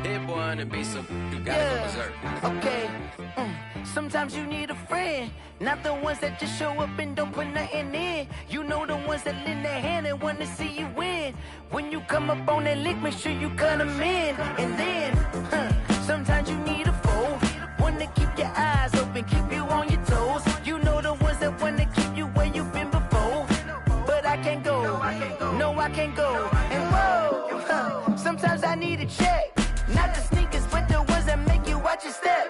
Hit boy on the beat, so you gotta go berserk. Okay. Sometimes you need a friend, not the ones that just show up and don't put nothing in. You know the ones that lend their hand and want to see you win. When you come up on that lick, make sure you cut them in. And then, sometimes you need a foe, one to keep your eyes open, keep you on your toes. You know the ones that want to keep you where you've been before. But I can't go, no I can't go. And whoa, sometimes I need a check, not the sneakers, but the ones that make you watch your step.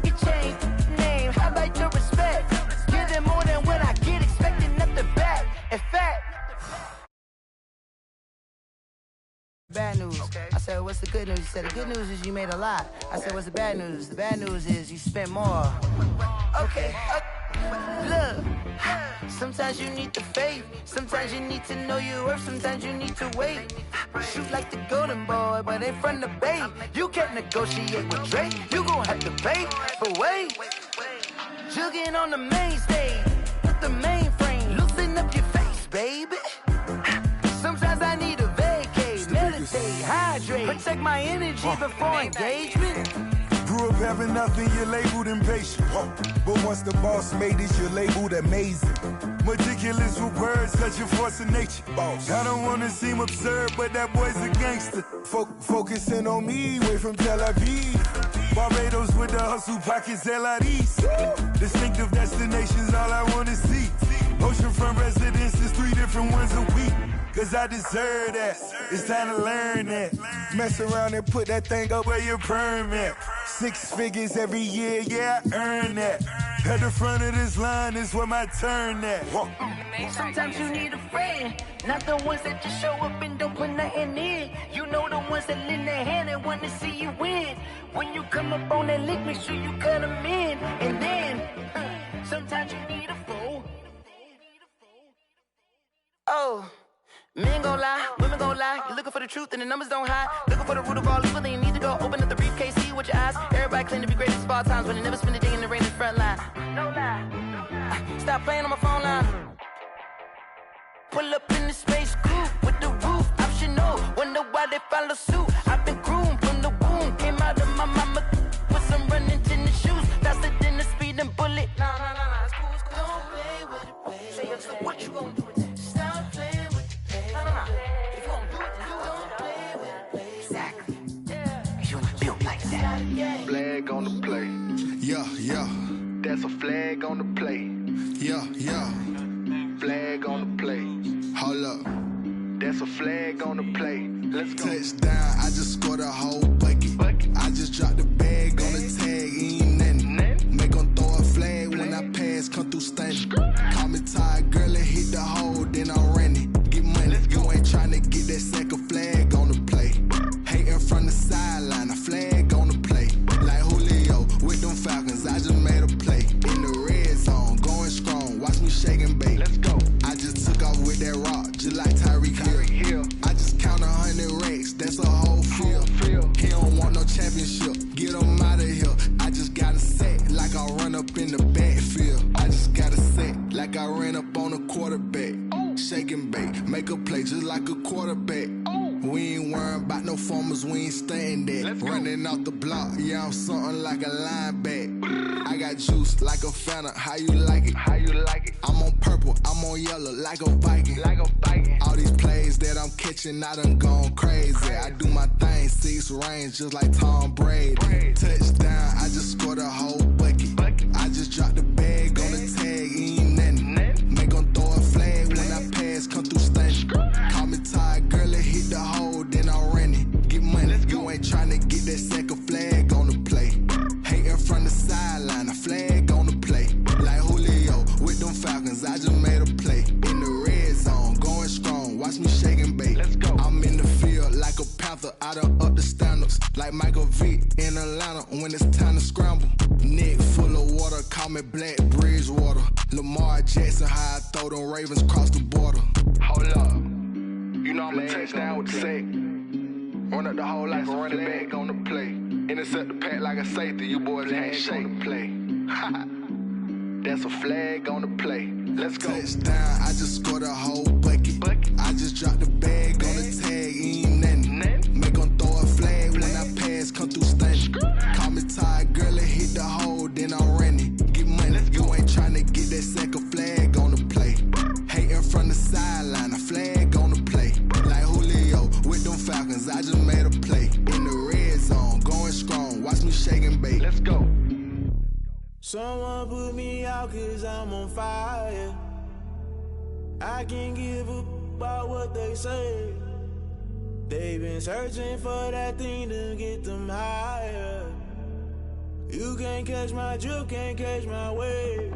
You change name, how about your respect? Give them more than what I get, expecting up the back. In fact, bad news. Okay. I said, what's the good news? He said, the good news is you made a lot. I said, what's the bad news? The bad news is you spent more. Okay. Look, sometimes you need the faith, sometimes you need to know your worth, sometimes you need to wait. Shoot like the golden boy, but ain't from the bay. You can't negotiate with Drake, you gon' have to pay. But wait, jugging on the main stage, with the mainframe, loosen up your face, baby. Sometimes I need a vacate, meditate, hydrate, protect my energy before engagement. Grew up having nothing, you're labeled impatient. But once the boss made it, you're labeled amazing. Meticulous with words, such a force of nature. I don't wanna seem absurd, but that boy's a gangster. Focusing on me, way from Tel Aviv. Barbados with the hustle pockets, LIDs. Distinctive destinations, all I wanna see. Oceanfront residences, 3 different ones a week. Cause I deserve that, it's time to learn that. Mess around and put that thing up where your permit. 6 figures every year, yeah, I earn that. At the front of this line is where my turn at. Sometimes you need a friend, not the ones that just show up and don't put nothing in. You know the ones that lend their hand and want to see you win. When you come up on that lick, make sure you cut them in. And then, sometimes you need a foe. Oh. Men gon' lie, women gon' lie. You're looking for the truth and the numbers don't hide. Looking for the root of all evil, then you need to go open up the briefcase, see with your eyes. Everybody claim to be great at all times, but they never spend a day in the rain in the front line. No lie. Stop playing on my phone line. Pull up in the space coupe with the roof optional. Wonder why they follow suit. I've been groomed from the womb. Came out of my mama with some running tennis shoes. Faster than the speeding bullet. Nah, it's cool, it's cool. Don't play with it, baby. Say up, so what you gon' do with it? Stop playing with it. If you gon' do it, then you don't play with it. Exactly. Cause you ain't built like that. Flag on the play. Yeah. That's a flag on the play. Yeah. Flag on the play. Hold up. That's a flag on the play. Let's go. Touchdown, I just scored a whole bucket. I just dropped the bag on the tag, ain't nothing. Make 'em throw a flag when I pass, come through stunning. Call me tired, girl, and hit the hole, then I'm running. Get money, you ain't tryna get that second flag on the play. Hating from the sideline, a flag on the play. Like Julio with them Falcons, I just made a play. In the red zone, going strong, watch me shake and bake. Let's go. I just took off with that rock, just like Tyreek Hill. I just count 100 racks, that's a whole field. He don't want no championship, get him out of here. I just got a set, like I run up in the backfield. I just got a set, like I ran up on a quarterback. Shake and bake, make a play just like a quarterback. We ain't worrying about no formers, we ain't staying there. Running off the block, yeah, I'm something like a linebacker. I got juice like a Fanta, how you like it? I'm on purple, I'm on yellow, like a Viking. All these plays that I'm catching, I done gone crazy. I do my thing, 6 range, just like Tom Brady. Touchdown, I just scored a whole bucket. I just dropped the bag on the tag, ain't nothing. Make 'em throw a flag when I pass, come through stunning. Call me tired, girl, and hit the hole, then I'm running. Get money, you ain't tryna get that second flag on the play. Hating from the sideline, a flag on the play. Like Julio with them Falcons, I just made a play. In the red zone, going strong, watch me shake and bake. Let's go. I'm in the field like a Panther, I done up the standards. Like Michael Vick in Atlanta when it's time to scramble. Neck full of water, call me Black Bridgewater. Lamar Jackson, how I throw them Ravens cross the border. Hold up. You know I'm a touchdown with the sack. Run up the whole life, run it back on the play. Intercept the pack like a safety, you boys ain't shake the play. That's a flag on the play. Let's go. Touchdown, I just scored a whole bucket. I just dropped the bag on the tag, ain't nothing. Make 'em throw a flag when I pass, Someone put me out 'cause I'm on fire. I can't give a about what they say. They've been searching for that thing to get them higher. You can't catch my drift, can't catch my wave.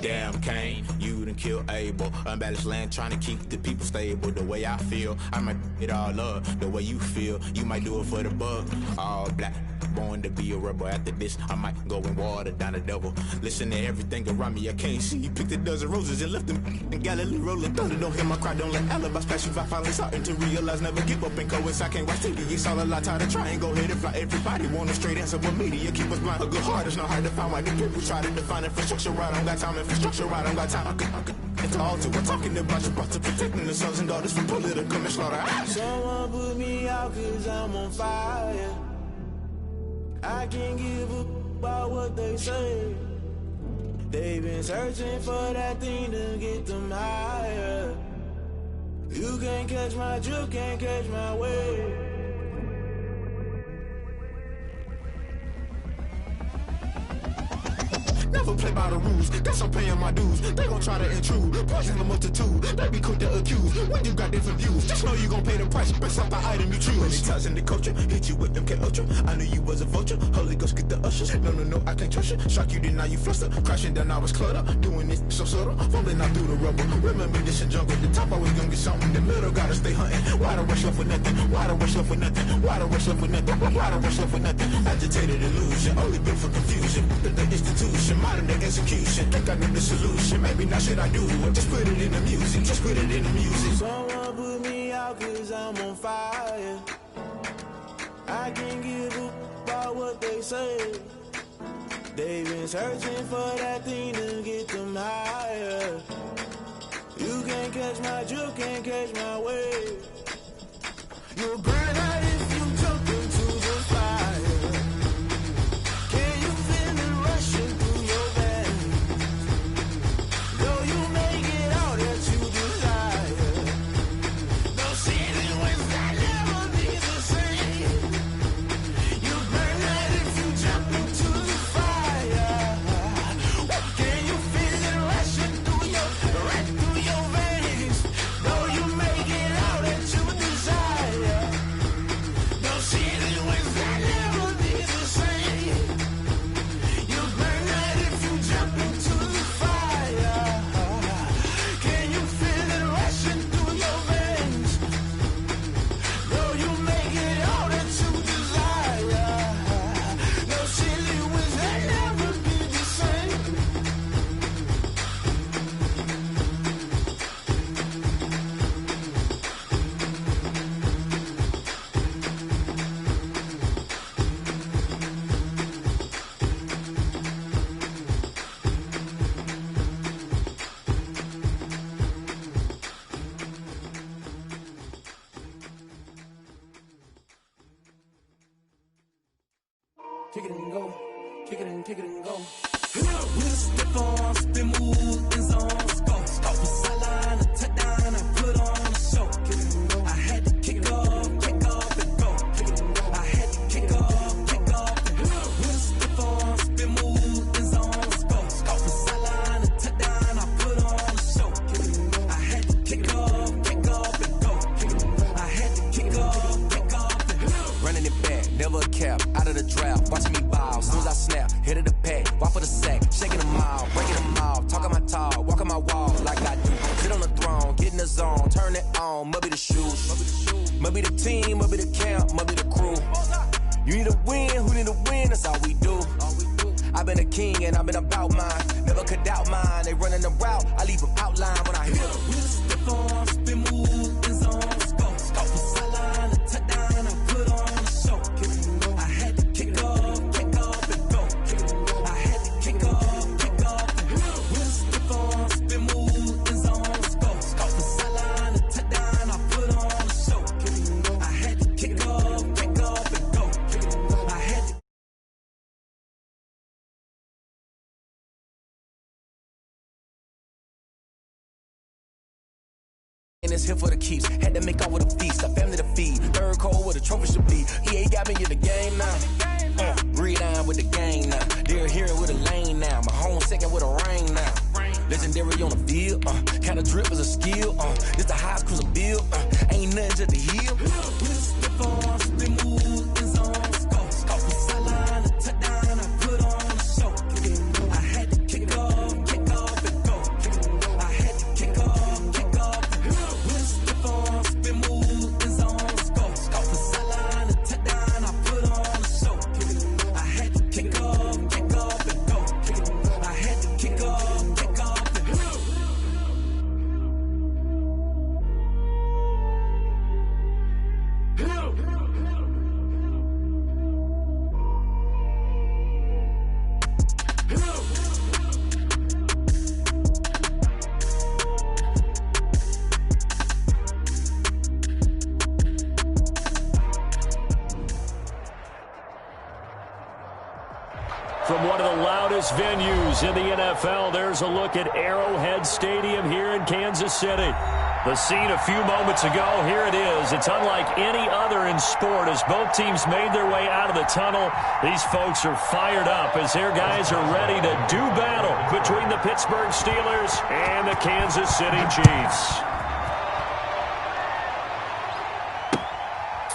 Damn Kane, you done killed Abel. Unbalanced land trying to keep the people stable. The way I feel, I might it all up. The way you feel, you might do it for the bug. All black, born to be a rebel. After this, I might go and water down the devil. Listen to everything around me, I can't see. You picked a dozen roses and left them in Galilee rolling thunder. Don't hear my cry, don't let alibis pass you. I finally starting to realize, never give up and coincide. Can't watch TV, it's all a lot. Tired of trying, go ahead and fly. Everybody want a straight answer, but media keep us blind. A good heart is not hard to find. Why the people try to define infrastructure right? I don't got time, infrastructure right? I don't got time. It's all to we're talking about you, about to protecting the sons and daughters from political manslaughter. Someone put me out 'cause I'm on fire. I can't give a about what they say. They've been searching for that thing to get them higher. You can't catch my drift, can't catch my wave. Never play by the rules, guess I'm paying my dues. They gon' try to intrude, poison the multitude. They be quick to accuse, when you got different views. Just know you gon' pay the price, based off the item you choose. Many times in the culture, hit you with MK Ultra. I knew you was a vulture, Holy Ghost get the ushers. No, I can't trust you. Shock you, then now you fluster. Crashing down, I was cluttered. Doing this so subtle, fumbling out through the rubble. Remember this a jungle, the top always gonna get something. In the middle, gotta stay hunting. Why the rush left with nothing? Why the rush left with nothing? Why the rush left with nothing? Why the rush left with nothing? Agitated illusion, only built for confusion. The institution, modern day execution. Think I know the solution, maybe not should I do it. Just put it in the music, just put it in the music. Someone put me out 'cause I'm on fire. I can't give a about what they say. They've been searching for that thing to get them higher. You can't catch my drift, can't catch my wave. You'll burn out if you jump into the fire. Can you feel it rushing through your veins? Though you make it out that you desire. No ceiling wins that never be the same. You burn out if you jump into the fire. Can you feel it rushing through your veins? Though you make it out that you desire. No ceiling wins that never be the same. You burn out if you jump into the fire. Can you feel it rushing through your veins? Though you make it all that you desire. No silly wins that never be the same. Kick it and go, kick it and go. With a stiff on, spin move, in zone, scope. From sideline to touchdown, I put on a show. I had to kick off and go. I had to kick off and go. With a stiff on, spin move, in zone, scope. From sideline to touchdown, I put on a show. I had to kick off and go. I had to kick off and go. Running it back, never a cap, out of the drought, watching me bow. Soon as I snap, hit of the pack, walk for the sack, shaking them out, breaking them off, talking my talk, walking my wall like I do. Sit on the throne, get in the zone, turn it on, must be the shoes, must be the team, must be the camp, must be the crew. You need a win, who need a win, that's all we do. I've been a king and I've been about mine, never could doubt mine. They running the route, I leave them outline when I hit them. With a stiff on, spin move, in zone, scope. From sideline to touchdown, I put on a show. I had to kick off and go. I had to kick off and go. With a stiff on, spin move, in zone, scope. From sideline to touchdown, I put on a show. I had to kick off and go. I had to. And it's here for the keeps. Had to make off with a feast, a family to feed. Third cold where the trophy should be. EA got me in the game now. Breathe down with the gang now. They're here with a lane now. My home second with a rain now. Legendary on the field. Kinda drip is a skill. This the highest cruiser bill. Ain't nothing to the hill. From one of the loudest venues in the NFL, there's a look at Arrowhead Stadium here in Kansas City. The scene a few moments ago, here it is. It's unlike any other in sport as both teams made their way out of the tunnel. These folks are fired up as their guys are ready to do battle between the Pittsburgh Steelers and the Kansas City Chiefs.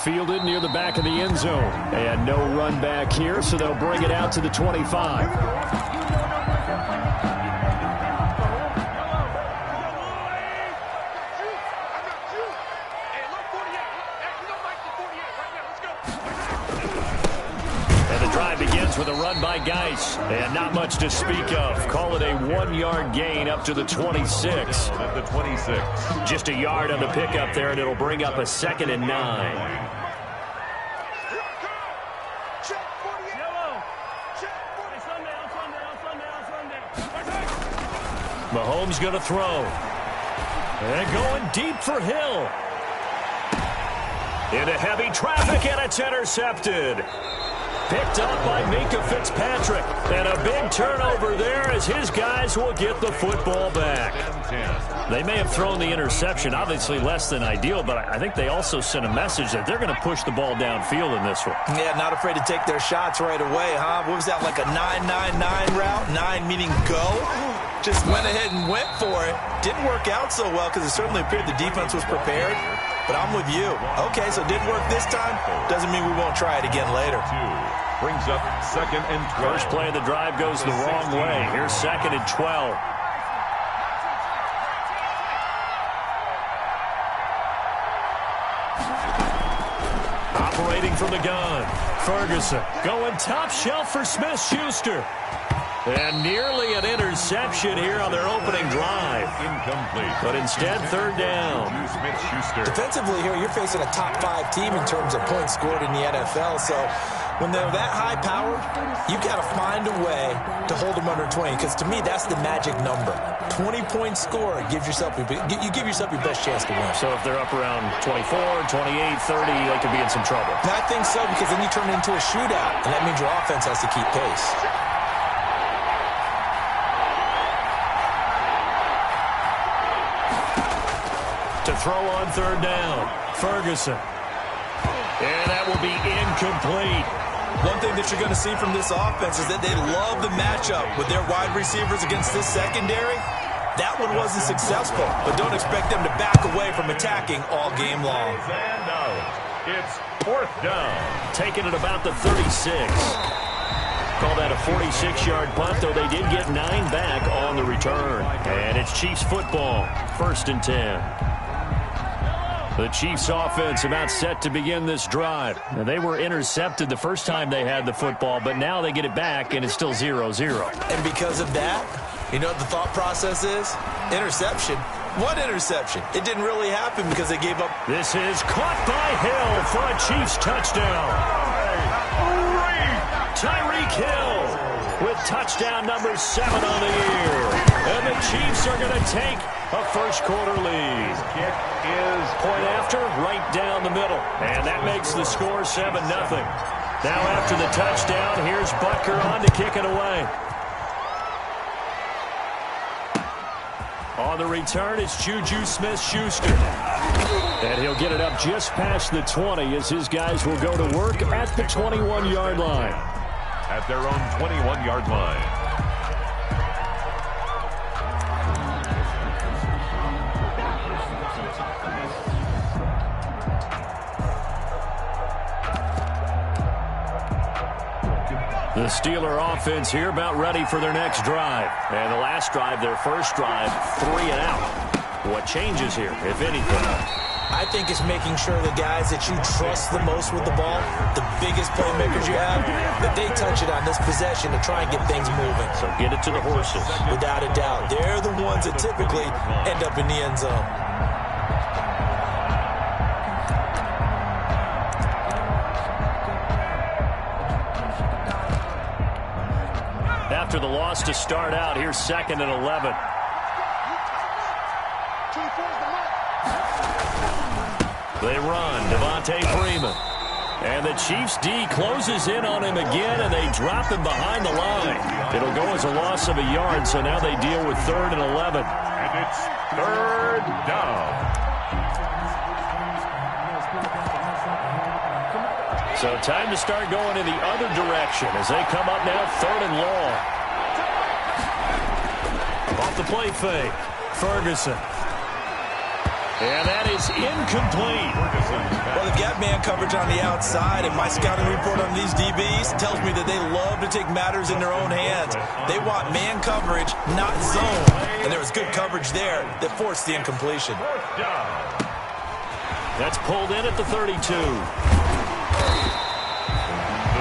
Fielded near the back of the end zone. And no run back here, so they'll bring it out to the 25. With a run by Geis, and not much to speak of. Call it a 1-yard gain up to the 26. At the 26. Just a yard on the pickup there, and it'll bring up a 2nd and 9. Mahomes going to throw. And going deep for Hill. Into heavy traffic, and it's intercepted. Picked up by Minkah Fitzpatrick. And a big turnover there as his guys will get the football back. They may have thrown the interception, obviously less than ideal, but I think they also sent a message that they're going to push the ball downfield in this one. Yeah, not afraid to take their shots right away, huh? What was that, like a 9-9-9 route? 9 meaning go? Just went ahead and went for it. Didn't work out so well because it certainly appeared the defense was prepared. But I'm with you. Okay, so it didn't work this time. Doesn't mean we won't try it again later. Brings up 2nd and 12. First play of the drive goes the wrong way. Here's 2nd and 12. Operating from the gun. Ferguson going top shelf for Smith-Schuster. And nearly an interception here on their opening drive. Incomplete. But instead, 3rd down. Defensively here, you're facing a top 5 team in terms of points scored in the NFL. So when they're that high powered, you got to find a way to hold them under 20. Because to me, that's the magic number. 20-point score gives yourself you give yourself your best chance to win. So if they're up around 24, 28, 30, they could be in some trouble. I think so, because then you turn it into a shootout, and that means your offense has to keep pace. To throw on 3rd down, Ferguson. And that will be incomplete. One thing that you're going to see from this offense is that they love the matchup with their wide receivers against this secondary. That one wasn't successful, but don't expect them to back away from attacking all game long. And out. It's 4th down. Taking it about the 36. Call that a 46-yard punt, though they did get 9 back on the return. And it's Chiefs football, 1st and 10. The Chiefs offense about set to begin this drive. Now, they were intercepted the first time they had the football, but now they get it back, and it's still 0-0. And because of that, you know what the thought process is? Interception. What interception? It didn't really happen because they gave up. This is caught by Hill for a Chiefs touchdown. Tyreek Hill with touchdown number 7 on the year. And the Chiefs are going to take a first-quarter lead. Kick is point after, right down the middle. And that makes the score 7-0. Now after the touchdown, here's Butker on to kick it away. On the return, it's Juju Smith-Schuster. And he'll get it up just past the 20 as his guys will go to work at the 21-yard line. At their own 21-yard line. The Steeler offense here about ready for their next drive. And the last drive, their first drive, 3 and out. What changes here, if anything? I think it's making sure the guys that you trust the most with the ball, the biggest playmakers you have, that they touch it on this possession to try and get things moving. So get it to the horses. Without a doubt. They're the ones that typically end up in the end zone. After the loss to start out, here's 2nd and 11. They run, Devontae Freeman. And the Chiefs' D closes in on him again, and they drop him behind the line. It'll go as a loss of a yard, so now they deal with 3rd and 11. And it's 3rd down. So time to start going in the other direction as they come up now 3rd and long. Off the play fake, Ferguson. And that is incomplete. Well, they've got man coverage on the outside, and my scouting report on these DBs tells me that they love to take matters in their own hands. They want man coverage, not zone. And there was good coverage there that forced the incompletion. That's pulled in at the 32.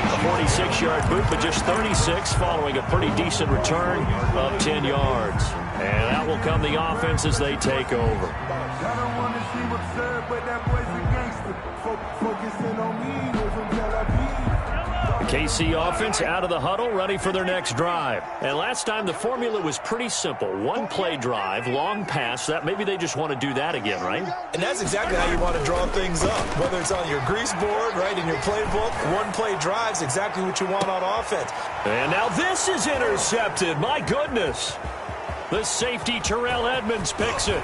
A 46-yard boot, but just 36 following a pretty decent return of 10 yards. And that will come the offense as they take over. I don't want to see what's up, but that boy's a gangster. Focusing on me, from Tel Aviv. The KC offense out of the huddle, ready for their next drive. And last time the formula was pretty simple. 1-play drive, long pass. That maybe they just want to do that again, right? And that's exactly how you want to draw things up. Whether it's on your grease board, right, in your playbook, 1-play drive's exactly what you want on offense. And now this is intercepted. My goodness. The safety, Terrell Edmonds, picks it.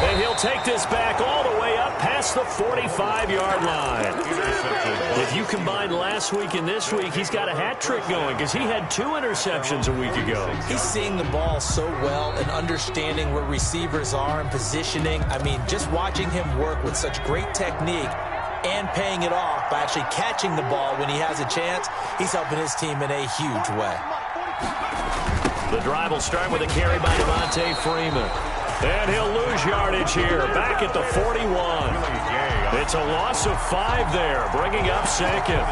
And he'll take this back all the way up past the 45-yard line. If you combine last week and this week, he's got a hat trick going because he had 2 interceptions a week ago. He's seeing the ball so well and understanding where receivers are and positioning. I mean, just watching him work with such great technique and paying it off by actually catching the ball when he has a chance, he's helping his team in a huge way. The drive will start with a carry by Devontae Freeman. And he'll lose yardage here, back at the 41. It's a loss of 5 there, bringing up 2nd.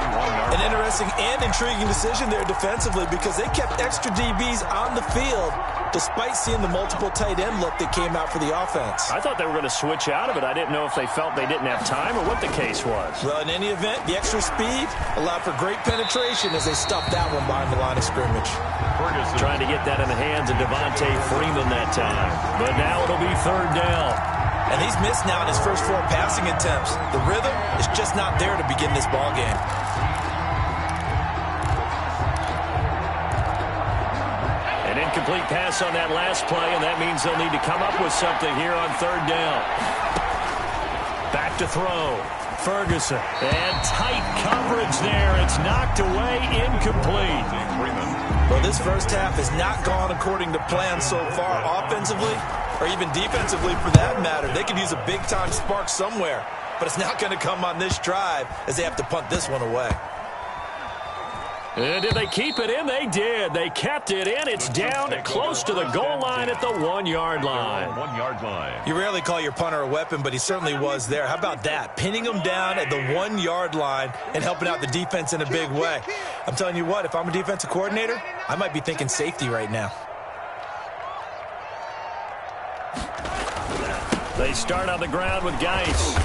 An interesting and intriguing decision there defensively because they kept extra DBs on the field despite seeing the multiple tight end look that came out for the offense. I thought they were going to switch out of it. I didn't know if they felt they didn't have time or what the case was. Well, in any event, the extra speed allowed for great penetration as they stuffed that one behind the line of scrimmage. Trying to get that in the hands of Devontae Freeman that time. But now it'll be 3rd down. And he's missed now in his first 4 passing attempts. The rhythm is just not there to begin this ball game. An incomplete pass on that last play, and that means they'll need to come up with something here on 3rd down. Back to throw. Ferguson. And tight coverage there. It's knocked away, incomplete. Well, this first half has not gone according to plan so far offensively or even defensively for that matter. They could use a big-time spark somewhere, but it's not going to come on this drive as they have to punt this one away. And did they keep it in? They did. They kept it in. It's down close to the goal line at the 1-yard line. 1-yard line. You rarely call your punter a weapon, but he certainly was there. How about that? Pinning him down at the 1-yard line and helping out the defense in a big way. I'm telling you what, if I'm a defensive coordinator, I might be thinking safety right now. They start on the ground with Geis.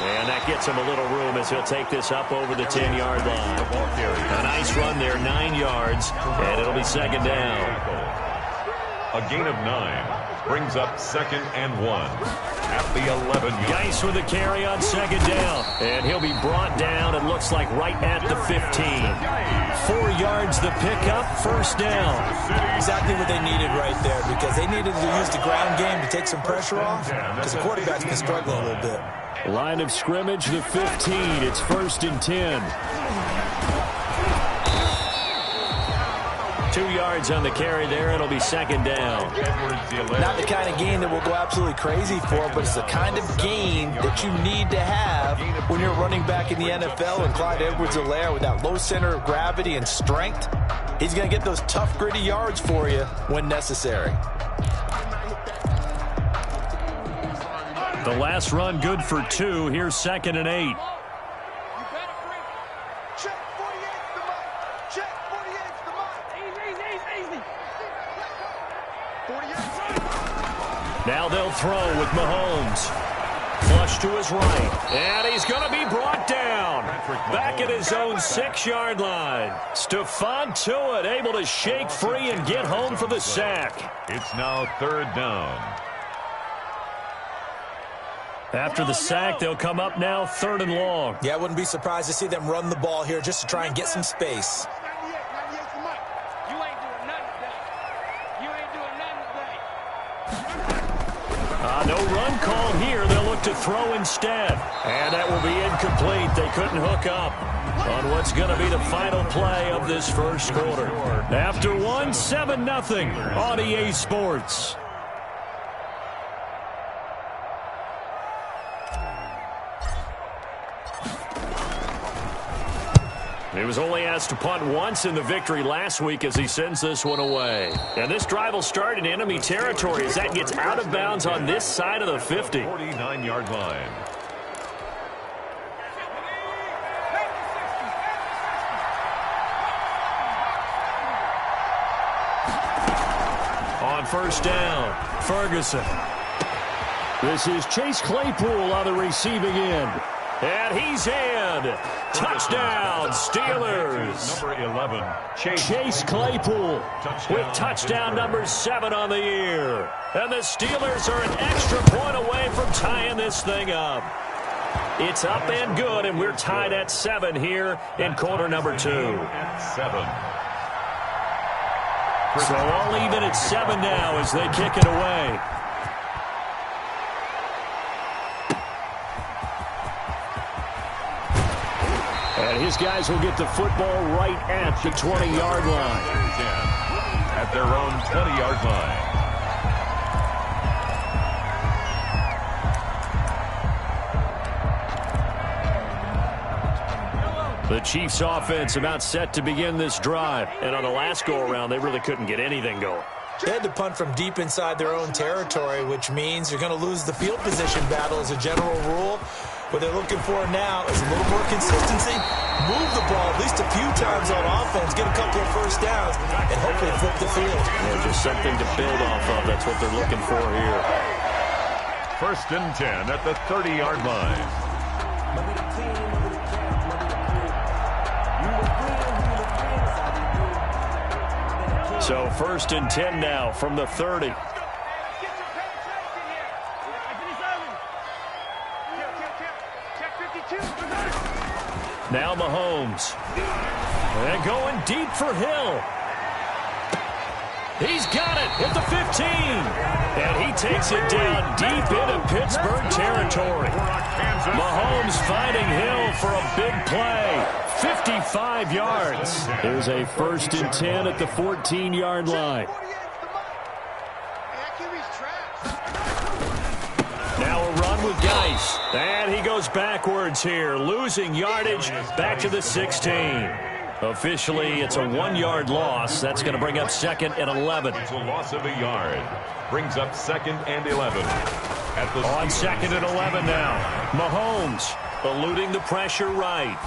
And that gets him a little room as he'll take this up over the 10-yard line. A nice run there, 9 yards, and it'll be 2nd down. A gain of 9 brings up 2nd and 1. at the 11. Geis with the carry on second down. And he'll be brought down, it looks like, right at the 15. 4 yards the pickup, first down. Exactly what they needed right there, because they needed to use the ground game to take some pressure off, because the quarterback's been struggling a little bit. Line of scrimmage, the 15. It's 1st and 10. 2 yards on the carry there. It'll be second down. Not the kind of gain that we'll go absolutely crazy for, but it's the kind of gain that you need to have when you're running back in the NFL. And Clyde Edwards-Helaire, with that low center of gravity and strength, he's going to get those tough, gritty yards for you when necessary. The last run good for 2. Here's 2nd and 8. Now they'll throw with Mahomes. Flush to his right. And he's going to be brought down. Back at his own 6-yard line. Stephon Tuitt able to shake free and get home for the sack. It's now 3rd down. After the sack, they'll come up now 3rd and long. Yeah, I wouldn't be surprised to see them run the ball here just to try and get some space. No run call here. They'll look to throw instead. And that will be incomplete. They couldn't hook up on what's going to be the final play of this first quarter. After 7-0 on EA Sports. He was only asked to punt once in the victory last week as he sends this one away. And this drive will start in enemy territory as that gets out of bounds on this side of the 50. 49-yard line. On first down, Ferguson. This is Chase Claypool on the receiving end. And he's in. Touchdown, Steelers. Number 11, Chase Claypool with touchdown number 7 on the year. And the Steelers are an extra point away from tying this thing up. It's up and good, and we're tied at 7 here in quarter number 2. 7. So all even at 7 now as they kick it away. And his guys will get the football right at the 20-yard line. At their own 20-yard line. The Chiefs' offense about set to begin this drive. And on the last go-around, they really couldn't get anything going. They had to punt from deep inside their own territory, which means you're going to lose the field position battle as a general rule. What they're looking for now is a little more consistency, move the ball at least a few times on offense, get a couple of first downs, and hopefully flip the field. Yeah, just something to build off of. That's what they're looking for here. 1st and 10 at the 30-yard line. So 1st and 10 now from the 30. Now Mahomes. And going deep for Hill. He's got it at the 15. And he takes it down deep into Pittsburgh territory. Mahomes finding Hill for a big play. 55 yards. There's a 1st and 10 at the 14-yard line. Now a run with Geis. And he goes backwards here, losing yardage back to the 16. Officially, it's a 1-yard loss. That's going to bring up 2nd and 11. It's a loss of a yard. Brings up 2nd and 11. At the on 2nd and 11 now. Mahomes eluding the pressure right.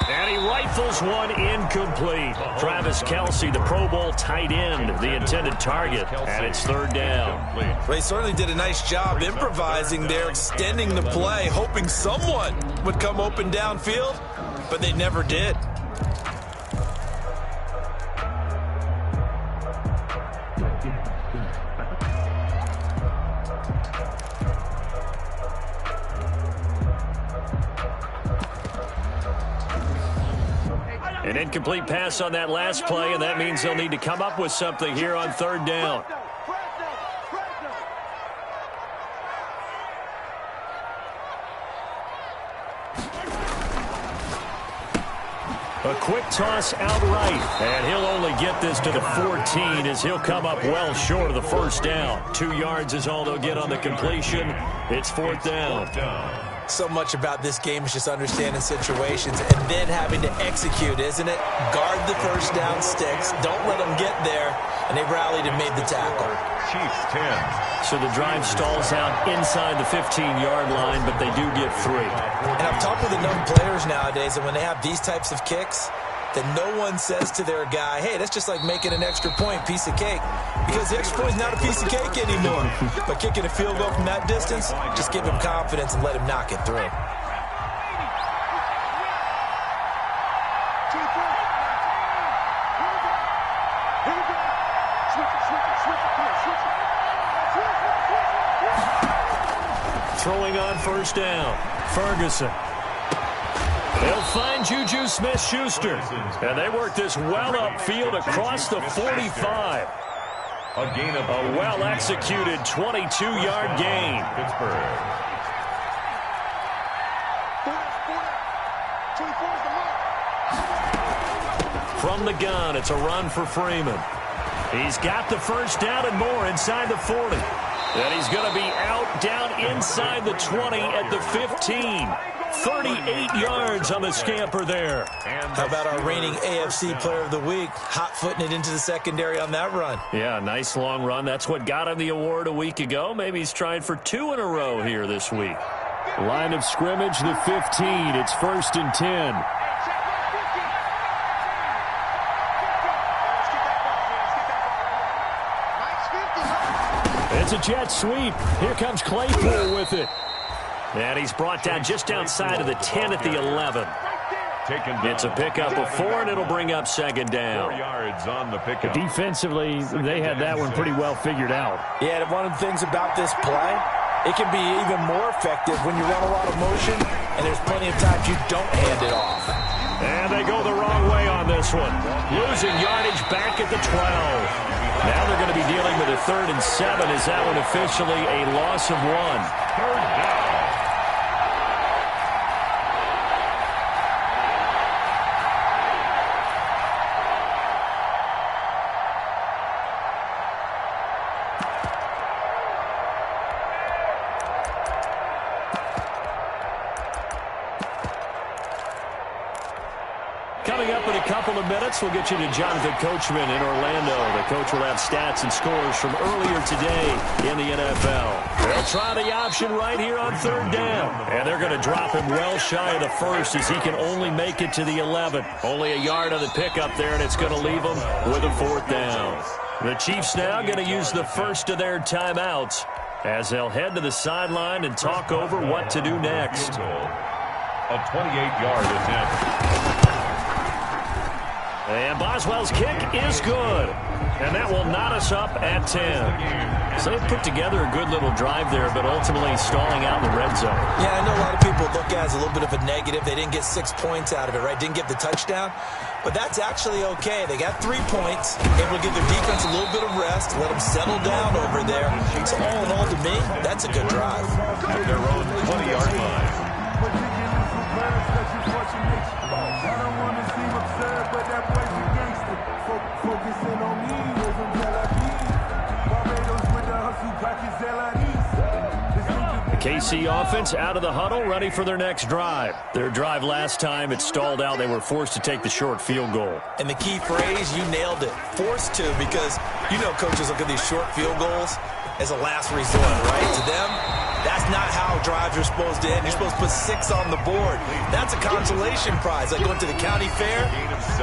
And he rifles one incomplete. Travis Kelce, the Pro Bowl tight end, the intended target, and it's 3rd down. They certainly did a nice job improvising there, extending the play, hoping someone would come open downfield, but they never did. An incomplete pass on that last play, and that means they'll need to come up with something here on third down. A quick toss outright, and he'll only get this to the 14 as he'll come up well short of the first down. 2 yards is all they'll get on the completion. It's fourth down. So much about this game is just understanding situations and then having to execute, isn't it? Guard the first down sticks. Don't let them get there. And they rallied and made the tackle. Chiefs 10. So the drive stalls out inside the 15-yard line, but they do get 3. And I've talked with enough players nowadays that when they have these types of kicks, that no one says to their guy, hey, that's just like making an extra point, piece of cake. Because the extra point is not a piece of cake anymore. But kicking a field goal from that distance, just give him confidence and let him knock it through. Throwing on first down, Ferguson. They'll find Juju Smith-Schuster. And they work this well upfield across the 45. A gain of a well-executed 22-yard gain. Pittsburgh. From the gun, it's a run for Freeman. He's got the first down and more inside the 40. And he's going to be out down inside the 20 at the 15. 38 yards on the scamper there. How about our reigning AFC Player of the Week, hot-footing it into the secondary on that run? Yeah, nice long run. That's what got him the award a week ago. Maybe he's trying for 2 in a row here this week. Line of scrimmage, the 15. It's 1st and 10. It's a jet sweep. Here comes Claypool with it. And he's brought down just outside of the 10 at the 11. It's a pickup of 4, and it'll bring up second down. 4 yards on the pickup. Defensively, they had that one pretty well figured out. Yeah, and one of the things about this play, it can be even more effective when you run a lot of motion, and there's plenty of times you don't hand it off. And they go the wrong way on this one. Losing yardage back at the 12. Now they're going to be dealing with a 3rd and 7. Is that one officially a loss of 1? 3rd down. Coming up in a couple of minutes, we'll get you to Jonathan Coachman in Orlando. The coach will have stats and scores from earlier today in the NFL. They'll try the option right here on 3rd down. And they're going to drop him well shy of the 1st as he can only make it to the 11. Only a yard on the pickup there, and it's going to leave him with a 4th down. The Chiefs now going to use the first of their timeouts as they'll head to the sideline and talk over what to do next. A 28-yard attempt. And Boswell's kick is good. And that will knot us up at 10. So they put together a good little drive there, but ultimately stalling out in the red zone. Yeah, I know a lot of people look at it as a little bit of a negative. They didn't get 6 points out of it, right? Didn't get the touchdown. But that's actually okay. They got 3 points, able to give their defense a little bit of rest, let them settle down over there. So all in all, to me, that's a good drive. At their own 20-yard line. I don't want to seem absurd, but that boy's a gangster. Focusing on me, live in Tel Aviv. Barbados with the hustle, pockets, The KC offense out of the huddle, ready for their next drive. Their drive last time, it stalled out. They were forced to take the short field goal. And the key phrase, you nailed it. Forced to, because you know coaches look at these short field goals as a last resort, right? To them, that's not how drives are supposed to end. You're supposed to put 6 on the board. That's a consolation prize. Like going to the county fair,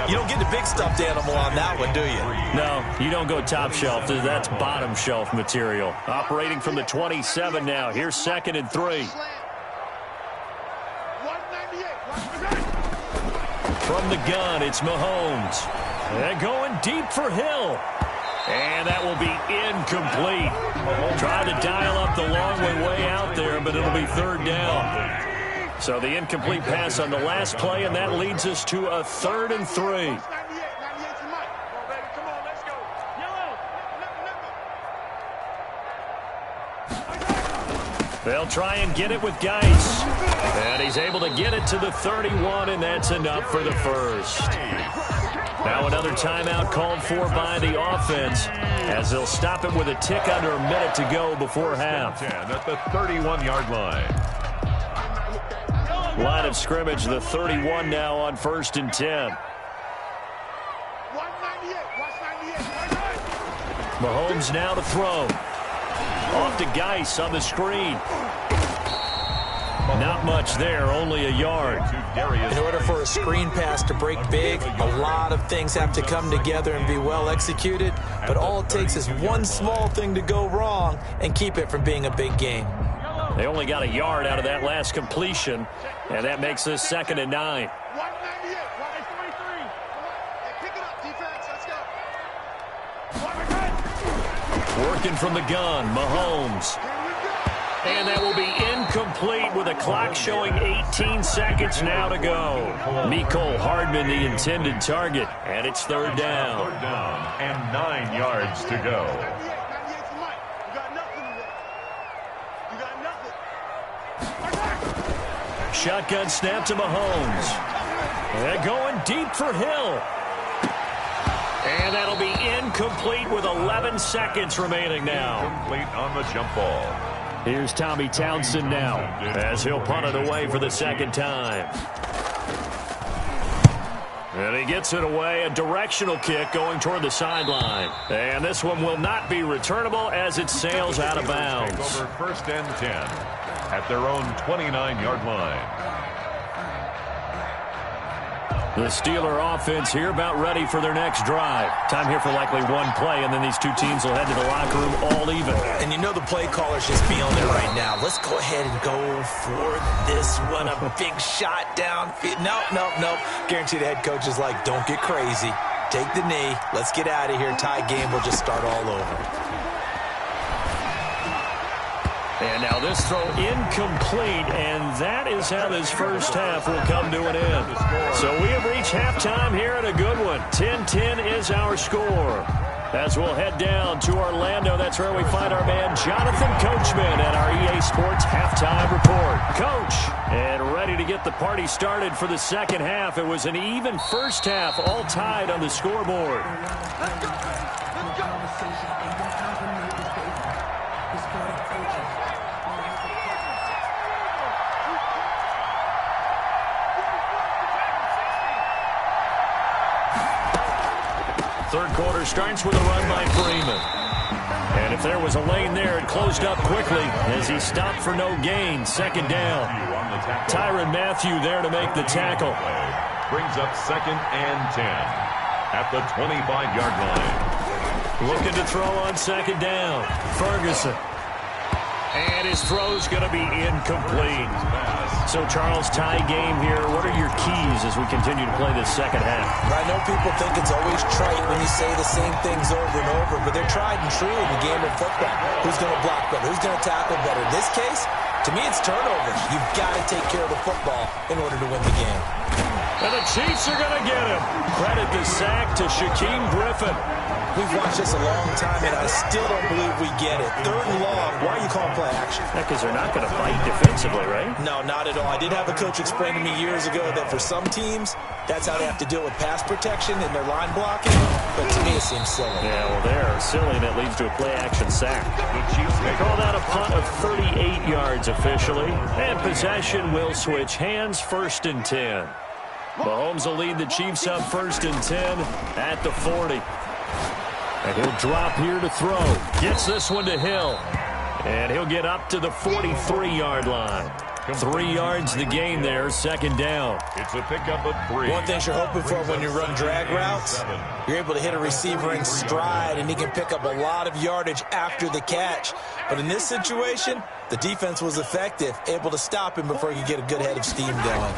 you don't get the big stuffed animal on that one, do you? No, you don't go top shelf. That's bottom shelf material. Operating from the 27 now. Here's 2nd and 3. From the gun, it's Mahomes. And going deep for Hill. And that will be incomplete. Trying to dial up the long way out there, but it'll be 3rd down. So the incomplete pass on the last play, and that leads us to a 3rd and 3. They'll try and get it with Geis. And he's able to get it to the 31, and that's enough for the first. Now another timeout called for by the offense as they'll stop it with a tick under a minute to go before half. At the 31-yard line. Line of scrimmage, the 31 now on 1st and 10. Mahomes now to throw. Off to Geis on the screen. Not much there, only a yard. In order for a screen pass to break big, a lot of things have to come together and be well executed, but all it takes is one small thing to go wrong and keep it from being a big game. They only got a yard out of that last completion, and that makes this 2nd and 9. Working from the gun, Mahomes. And that will be incomplete with a clock showing 18 seconds now to go. Mecole Hardman, the intended target, and it's 3rd down. 3rd down and 9 yards to go. Shotgun snap to Mahomes. They're going deep for Hill. And that'll be incomplete with 11 seconds remaining now. Complete on the jump ball. Here's Tommy Townsend now as he'll punt it away for the 2nd time. And he gets it away, a directional kick going toward the sideline. And this one will not be returnable as it sails out of bounds. Over 1st and 10 at their own 29-yard line. The Steeler offense here about ready for their next drive. Time here for likely one play, and then these two teams will head to the locker room all even. And you know the play caller's just feeling it right now. Let's go ahead and go for this one. A big shot downfield. Nope. Guarantee the head coach is like, don't get crazy. Take the knee. Let's get out of here. Tie game will just start all over. And now this throw incomplete, and that is how this first half will come to an end. So we have reached halftime here in a good one. 10-10 is our score. As we'll head down to Orlando, that's where we find our man Jonathan Coachman at our EA Sports Halftime Report. Coach, and ready to get the party started for the second half. It was an even first half, all tied on the scoreboard. Let's go. Third quarter starts with a run by Freeman. And if there was a lane there, it closed up quickly as he stopped for no gain. 2nd down. Tyrann Mathieu there to make the tackle. Brings up 2nd and 10 at the 25-yard line. Looking to throw on 2nd down. Ferguson. And his throw's going to be incomplete. So, Charles, tie game here. What are your keys as we continue to play this second half? I know people think it's always trite when you say the same things over and over, but they're tried and true in the game of football. Who's going to block better? Who's going to tackle better? In this case, to me, it's turnovers. You've got to take care of the football in order to win the game. And the Chiefs are going to get him. Credit the sack to Shaquem Griffin. We've watched this a long time, and I still don't believe we get it. 3rd and long, why are you calling play action? Because they're not going to fight defensively, right? No, not at all. I did have a coach explain to me years ago that for some teams, that's how they have to deal with pass protection and their line blocking. But to me, it seems silly. Yeah, well, they're silly, and it leads to a play-action sack. They call that a punt of 38 yards officially. And possession will switch hands, 1st and 10. Mahomes will lead the Chiefs up 1st and 10 at the 40. And he'll drop here to throw. Gets this one to Hill. And he'll get up to the 43-yard line. 3 yards the gain there, 2nd down. It's a pickup of 3. One thing you're hoping for when you run drag routes, you're able to hit a receiver in stride, and he can pick up a lot of yardage after the catch. But in this situation, the defense was effective, able to stop him before he could get a good head of steam going.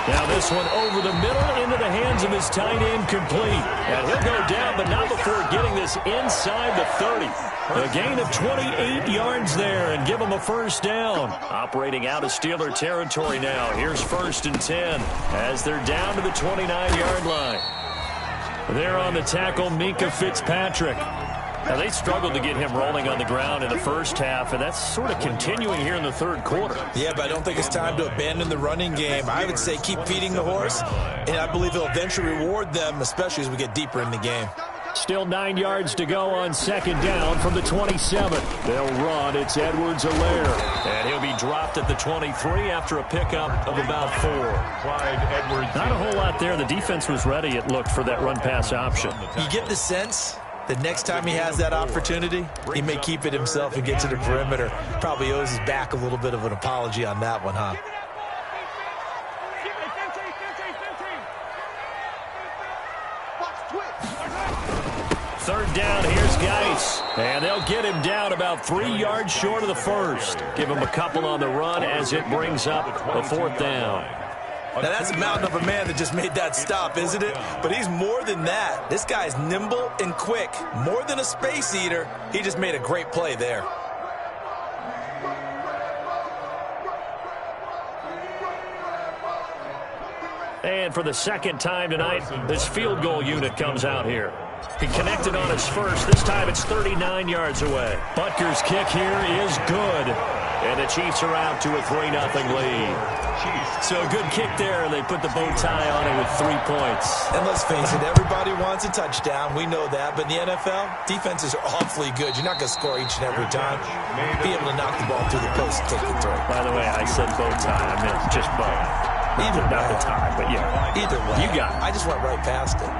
Now this one over the middle into the hands of his tight end, complete. And he'll go down, but not before getting this inside the 30. A gain of 28 yards there and give him a first down. Operating out of Steeler territory now. Here's 1st and 10 as they're down to the 29-yard line. There on the tackle, Minkah Fitzpatrick. Now, they struggled to get him rolling on the ground in the first half, and that's sort of continuing here in the third quarter. Yeah, but I don't think it's time to abandon the running game. I would say keep feeding the horse, and I believe he'll eventually reward them, especially as we get deeper in the game. Still 9 yards to go on 2nd down from the 27. They'll run. It's Edwards-Helaire. And he'll be dropped at the 23 after a pickup of about 4. Clyde Edwards. Not a whole lot there. The defense was ready, it looked, for that run-pass option. You get the sense that next time he has that opportunity, he may keep it himself and get to the perimeter. Probably owes his back a little bit of an apology on that one, huh? Third down, here's Geis. And they'll get him down about 3 yards short of the first. Give him a couple on the run as it brings up a 4th down. Now, that's a mountain of a man that just made that stop, isn't it? But he's more than that. This guy's nimble and quick. More than a space eater. He just made a great play there. And for the second time tonight, this field goal unit comes out here. He connected on his first. This time it's 39 yards away. Butker's kick here is good. And the Chiefs are out to a 3-0 lead. So a good kick there. They put the bow tie on it with 3 points. And let's face it, everybody wants a touchdown. We know that. But in the NFL, defenses are awfully good. You're not going to score each and every time. Be able to knock the ball through the post and take the throw. By the way, I said bow tie. I meant just bow. Not the tie, but yeah. Either way. You got it. I just went right past it.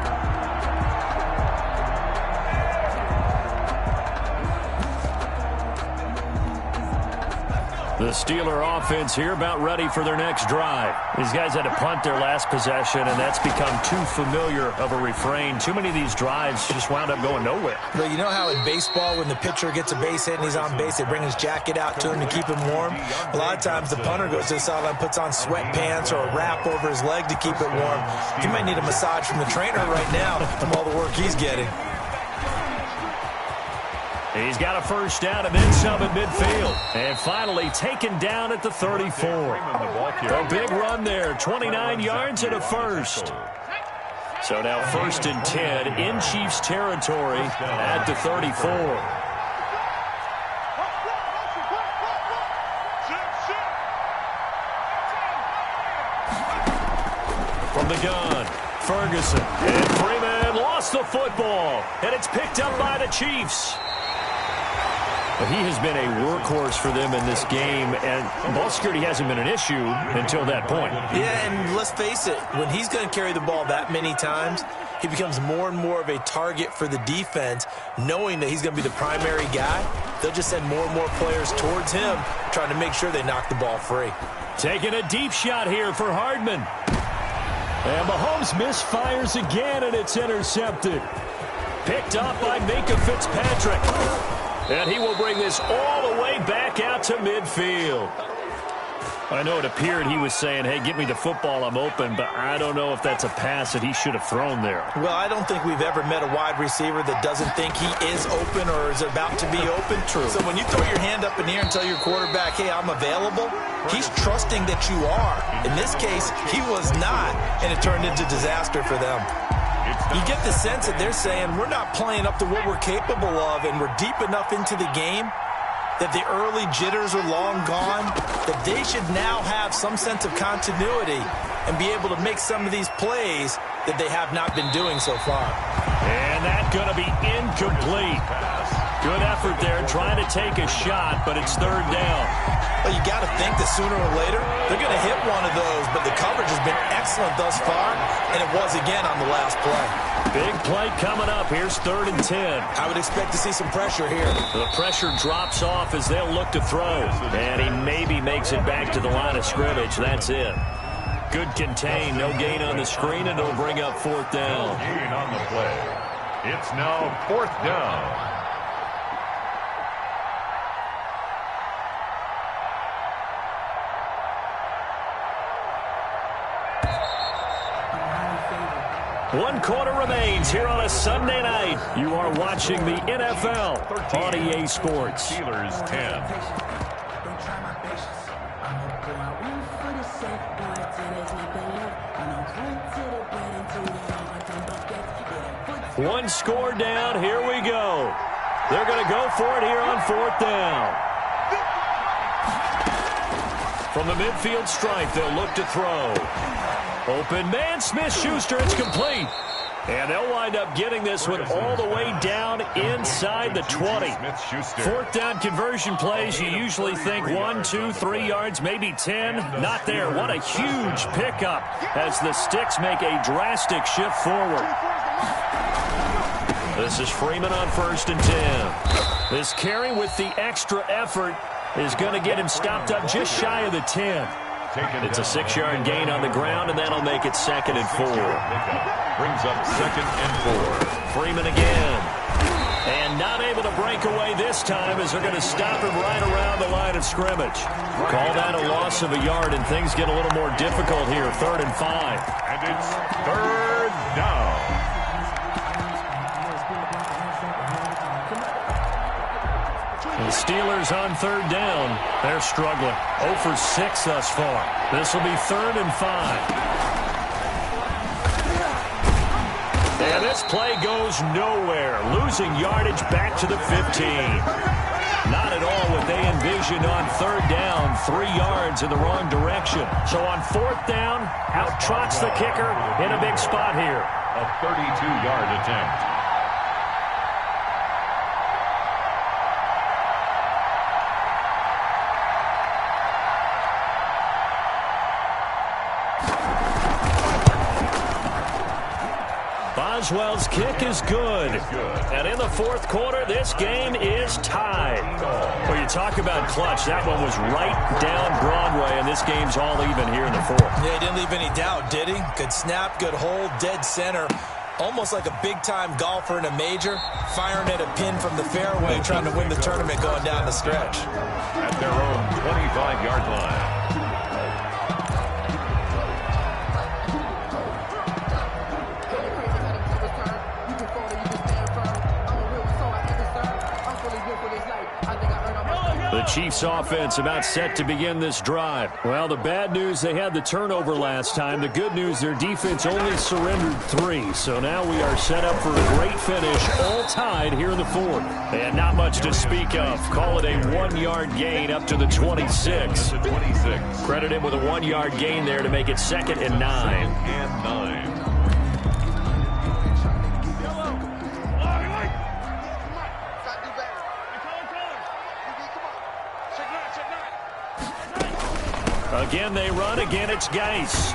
The Steeler offense here about ready for their next drive. These guys had to punt their last possession, and that's become too familiar of a refrain. Too many of these drives just wound up going nowhere. But you know how in baseball, when the pitcher gets a base hit and he's on base, they bring his jacket out to him to keep him warm? A lot of times the punter goes to the sideline, puts on sweatpants or a wrap over his leg to keep it warm. He might need a massage from the trainer right now from all the work he's getting. He's got a first down and then some at midfield. And finally taken down at the 34. A big run there, 29 yards and a first. So now 1st and 10 in Chiefs territory at the 34. From the gun, Ferguson. And Freeman lost the football. And it's picked up by the Chiefs. He has been a workhorse for them in this game, and ball security hasn't been an issue until that point. Yeah, and let's face it, when he's going to carry the ball that many times, he becomes more and more of a target for the defense, knowing that he's going to be the primary guy. They'll just send more and more players towards him, trying to make sure they knock the ball free. Taking a deep shot here for Hardman. And Mahomes misfires again, and it's intercepted. Picked up by Minkah Fitzpatrick. And he will bring this all the way back out to midfield. I know it appeared he was saying, hey, give me the football, I'm open, but I don't know if that's a pass that he should have thrown there. Well, I don't think we've ever met a wide receiver that doesn't think he is open or is about to be open. True. So when you throw your hand up in the air and tell your quarterback, hey, I'm available, he's trusting that you are. In this case, he was not, and it turned into disaster for them. You get the sense that they're saying we're not playing up to what we're capable of, and we're deep enough into the game that the early jitters are long gone, that they should now have some sense of continuity and be able to make some of these plays that they have not been doing so far. And that's going to be incomplete. Good effort there, trying to take a shot, but it's 3rd down. Well, you got to think that sooner or later they're going to hit one of those, but the coverage has been excellent thus far, and it was again on the last play. Big play coming up. Here's 3rd and 10. I would expect to see some pressure here. The pressure drops off as they'll look to throw, and he maybe makes it back to the line of scrimmage. That's it. Good contain, no gain on the screen, and it'll bring up 4th down. No gain on the play. It's now 4th down. 1 quarter remains here on a Sunday night. You are watching the NFL on EA Sports. Steelers 10. One score down. Here we go. They're going to go for it here on 4th down. From the midfield stripe, they'll look to throw. Open man, Smith-Schuster, it's complete. And they'll wind up getting this one all the way down inside the 20. 4th down conversion plays, you usually think 1, 2, 3 yards, maybe 10. Not there. What a huge pickup as the Sticks make a drastic shift forward. This is Freeman on 1st and 10. This carry with the extra effort is going to get him stopped up just shy of the 10. It's a 6-yard gain on the ground, and that'll make it 2nd and 4. Brings up 2nd and 4. Freeman again. And not able to break away this time as they're going to stop him right around the line of scrimmage. Call that a loss of a yard, and things get a little more difficult here. 3rd and 5. And it's 3rd down. The Steelers on 3rd down. They're struggling. 0 for 6 thus far. This will be 3rd and 5. And this play goes nowhere. Losing yardage back to the 15. Not at all what they envisioned on 3rd down. 3 yards in the wrong direction. So on 4th down, out trots the kicker in a big spot here. A 32-yard attempt. Boswell's kick is good. And in the 4th quarter, this game is tied. Well, you talk about clutch. That one was right down Broadway, and this game's all even here in the 4th. Yeah, he didn't leave any doubt, did he? Good snap, good hold, dead center. Almost like a big-time golfer in a major, firing at a pin from the fairway, trying to win the tournament going down the stretch. At their own 25-yard line. The Chiefs offense about set to begin this drive. Well, the bad news, they had the turnover last time. The good news, their defense only surrendered 3. So now we are set up for a great finish, all tied here in the 4th. And not much to speak of. Call it a 1-yard gain up to the 26. Credit him with a 1-yard gain there to make it 2nd and 9. Again, they run. Again, it's Geis.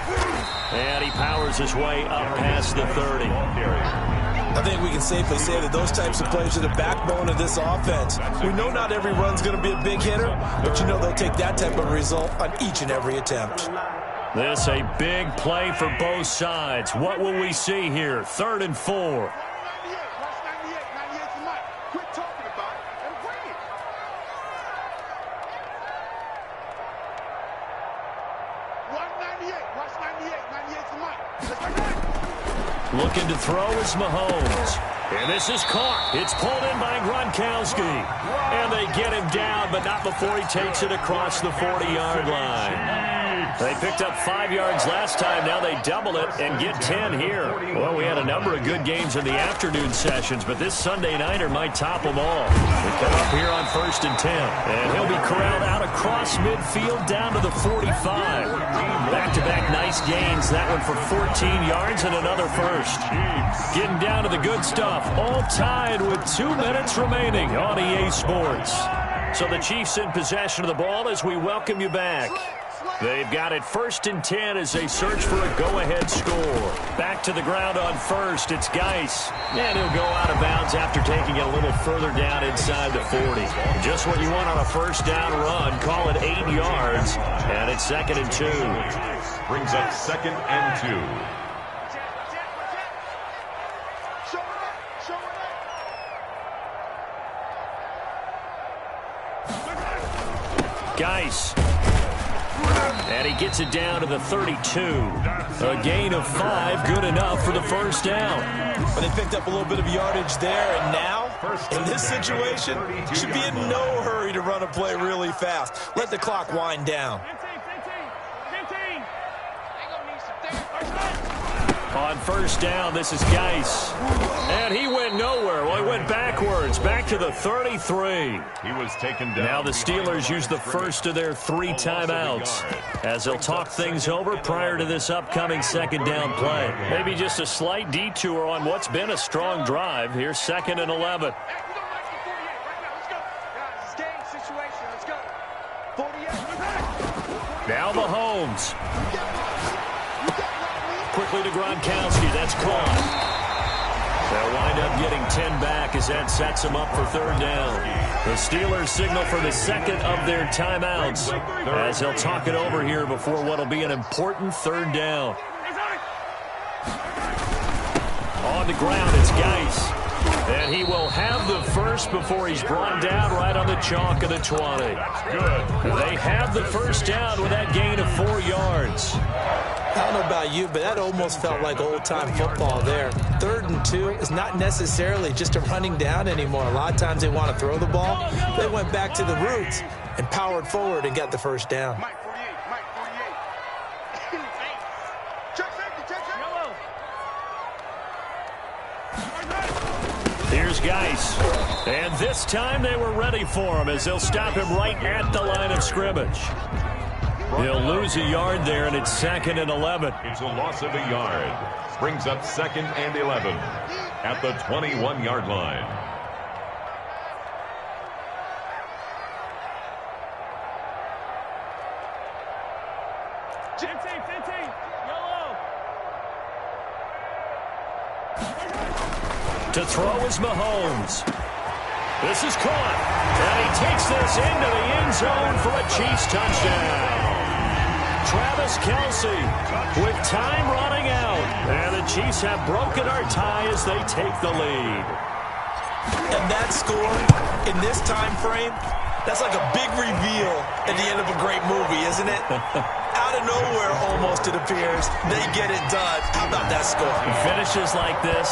And he powers his way up past the 30. I think we can safely say that those types of plays are the backbone of this offense. We know not every run's going to be a big hitter, but you know they'll take that type of result on each and every attempt. This a big play for both sides. What will we see here? 3rd and 4. Looking to throw is Mahomes. And this is caught. It's pulled in by Gronkowski. And they get him down, but not before he takes it across the 40-yard line. They picked up 5 yards last time. Now they double it and get 10 here. Well, we had a number of good games in the afternoon sessions, but this Sunday nighter might top them all. We come up here on 1st and 10. And he'll be corralled out across midfield down to the 45. Back-to-back nice gains. That one for 14 yards and another first. Getting down to the good stuff. All tied with 2 minutes remaining on EA Sports. So the Chiefs in possession of the ball as we welcome you back. They've got it 1st and 10 as they search for a go-ahead score. Back to the ground on 1st. It's Geis. And he'll go out of bounds after taking it a little further down inside the 40. Just what you want on a 1st down run. Call it 8 yards. And it's 2nd and 2. Brings up 2nd and 2. Geis. And he gets it down to the 32. A gain of 5, good enough for the first down. But they picked up a little bit of yardage there, and now, in this situation, should be in no hurry to run a play really fast. Let the clock wind down. On first down, this is Geis. And he went nowhere. Well, he went backwards, back to the 33. He was taken down. Now the Steelers use the first of their 3 timeouts as they'll talk things over prior to this upcoming second down play. Maybe just a slight detour on what's been a strong drive. Here's 2nd and 11. Now Mahomes. Quickly to Gronkowski. That's caught. They'll wind up getting 10 back as that sets them up for 3rd down. The Steelers signal for the 2nd of their timeouts as they'll talk it over here before what will be an important 3rd down. On the ground, it's Geis. And he will have the first before he's brought down right on the chalk of the 20. Good. They have the first down with that gain of 4 yards. I don't know about you, but that almost felt like old-time football there. 3rd and 2 is not necessarily just a running down anymore. A lot of times they want to throw the ball. They went back to the roots and powered forward and got the first down. Here's Geis. And this time they were ready for him as they'll stop him right at the line of scrimmage. He'll lose a yard there, and it's 2nd and 11. It's a loss of a yard. Brings up 2nd and 11 at the 21-yard line. To throw is Mahomes. This is caught. And he takes this into the end zone for a Chiefs touchdown. Travis Kelce with time running out. And the Chiefs have broken our tie as they take the lead. And that score in this time frame, that's like a big reveal at the end of a great movie, isn't it? Out of nowhere, almost, it appears, they get it done. How about that score? Finishes like this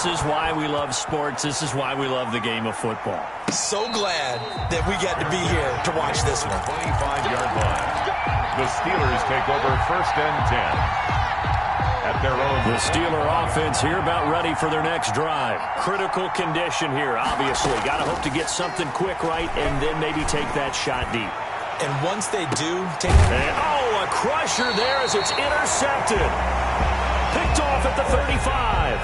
is why we love sports. This is why we love the game of football. So glad that we got to be here to watch this one. 25-yard line. The Steelers take over 1st and 10. At their own. The Steeler offense here about ready for their next drive. Critical condition here, obviously. Got to hope to get something quick right and then maybe take that shot deep. And once they do, take and, a crusher there as it's intercepted. Picked off at the 35.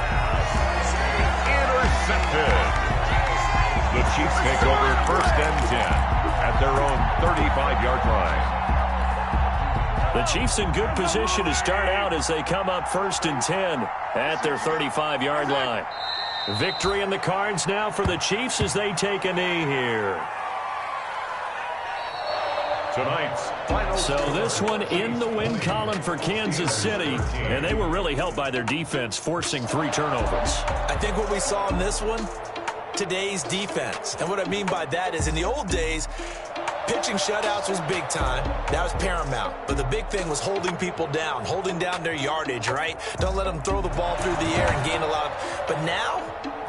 Intercepted. The Chiefs take over 1st and 10 at their own 35-yard line. The Chiefs in good position to start out as they come up 1st and 10 at their 35-yard line. Victory in the cards now for the Chiefs as they take a knee here. Tonight's final. So this one in the win column for Kansas City, and they were really helped by their defense, forcing 3 turnovers. I think what we saw in this one, today's defense. And what I mean by that is in the old days, pitching shutouts was big time. That was paramount. But the big thing was holding people down, holding down their yardage, right? Don't let them throw the ball through the air and gain a lot. But now,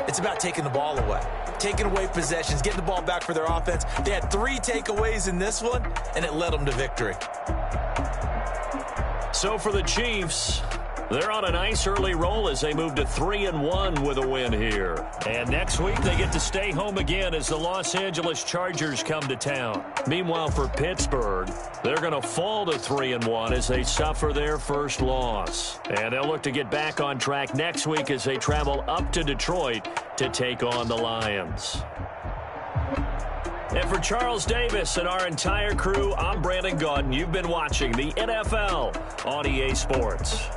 it's about taking the ball away. Taking away possessions, getting the ball back for their offense. They had 3 takeaways in this one, and it led them to victory. So for the Chiefs, they're on a nice early roll as they move to 3-1 with a win here. And next week, they get to stay home again as the Los Angeles Chargers come to town. Meanwhile, for Pittsburgh, they're going to fall to 3-1 as they suffer their first loss. And they'll look to get back on track next week as they travel up to Detroit to take on the Lions. And for Charles Davis and our entire crew, I'm Brandon Gaudin. You've been watching the NFL on EA Sports.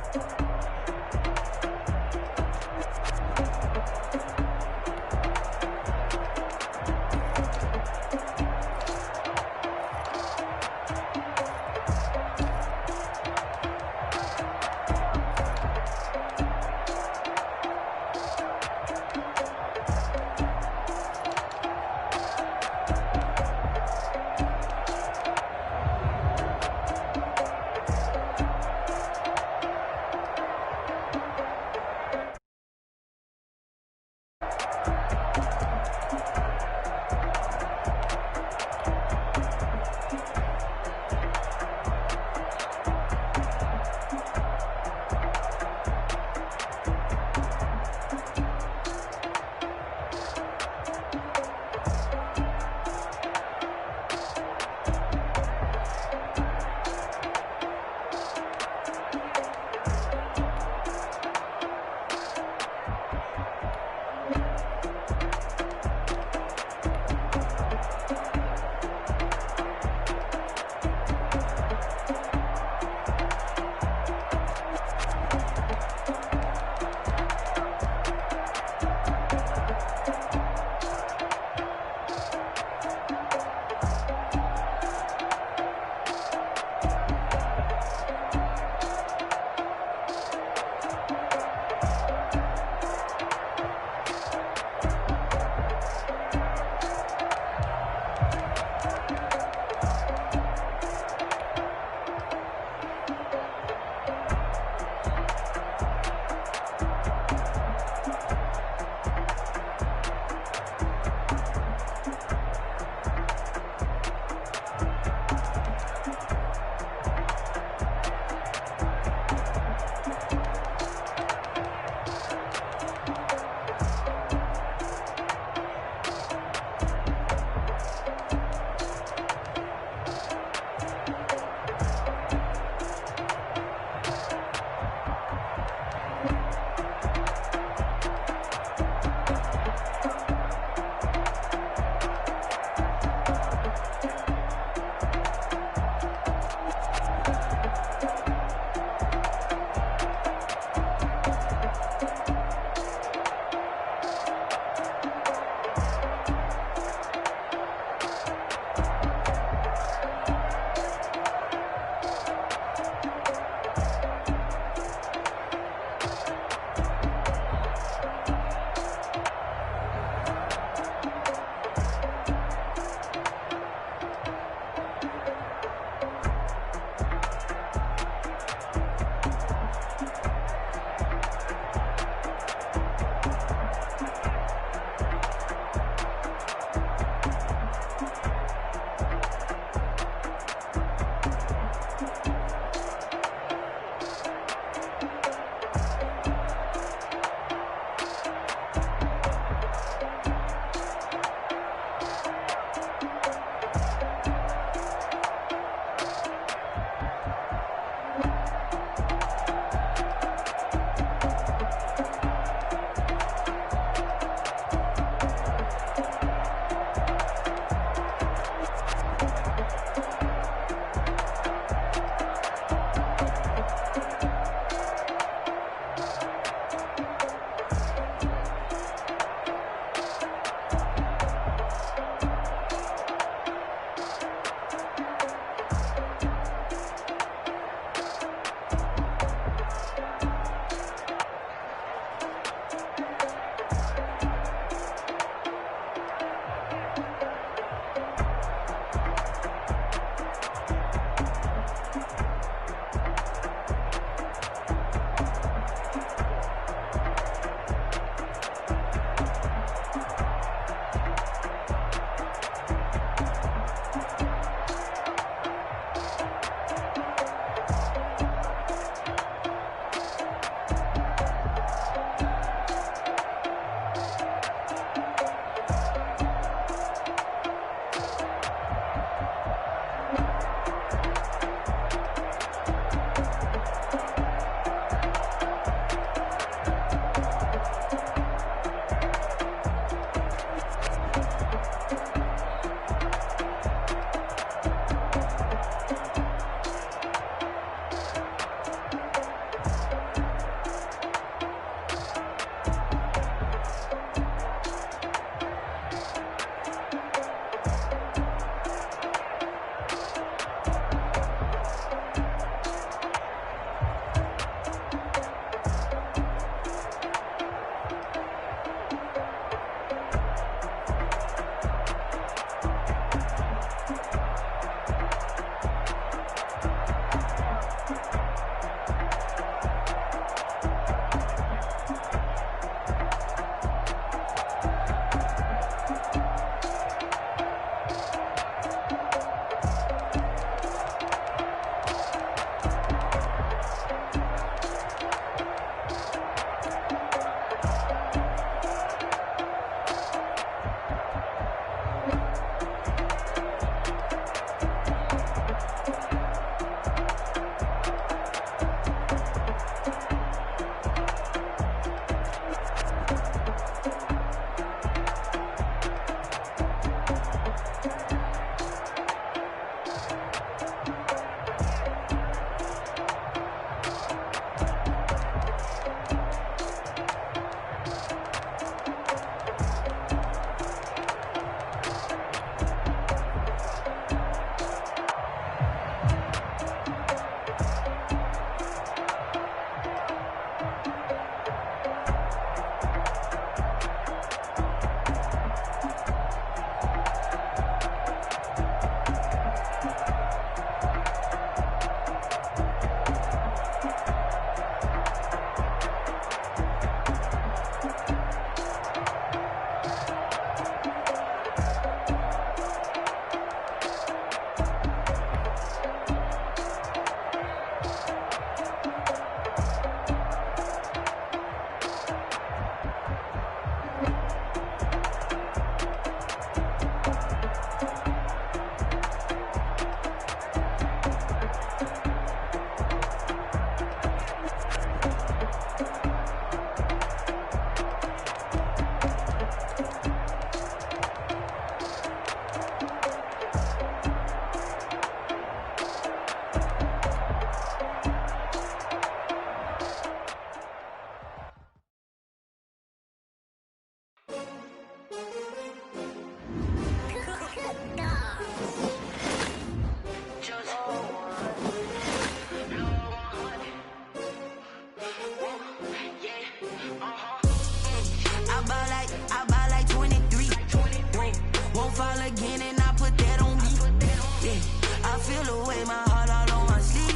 feel the way, my heart all on my sleeve.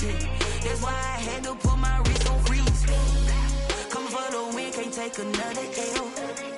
Yeah. That's why I had to put my wrist on freeze. Coming for the win, can't take another L.